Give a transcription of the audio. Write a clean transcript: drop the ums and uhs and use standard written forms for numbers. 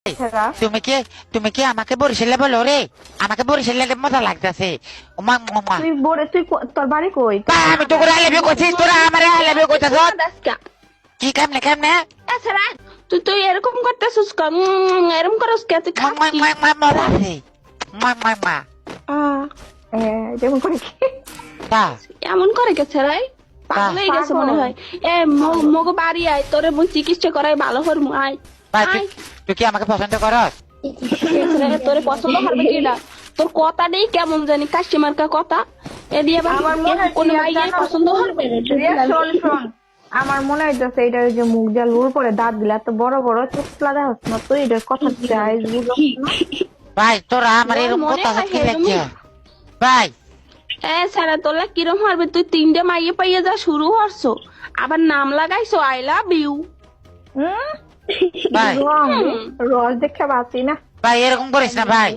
তুমি কি আমাকে বরিশালে বলো রে? আমাকে বরিশালে মজা লাগতেছে। তুই তোর বাড়ি কই? আমি তো করে আইলাম কইছি, তোরা আমারে আইলাম কইতাছ কি? কেমনে এছাড়া তুই এরকম করতেছিস কেন? এরকম করস কে? তুই মজা আছে। মা যেমন করে কি তা এমন করে গেছে রাই, পাগল হয়ে গেছে মনে হয়। এ মগো বাড়ি আয়, তোরে মুই চিকিৎসা করাই ভালো হরমু। আয় ভাই তুই কি আমাকে পছন্দ করস? তোরে পছন্দ হবে কি না? তোর কথা নেই কেমন জানি কাস্টমারকা কথা। এ দিয়ে আমার মনে হয় কোন মাইয়ে পছন্দ হবে? শোন, আমার মনে হইতেছে এটা ওই যে মুখ দিয়ে লুর পরে দাঁত দিলা তো বড় বড় চোখলা দেখ না, তো এটার কথা চাই ভাই তোরা আমার এরকম কথা কি লাগছে ভাই? সারা তোলা কিরম হারবে? তুই 3টে মাইয়ে পাইয়ে যা শুরু হরছো, আবার নাম লাগাইছো আই লাভ ইউ। ভাই রস দেখে বাঁচি না ভাই এরকম করিস না ভাই।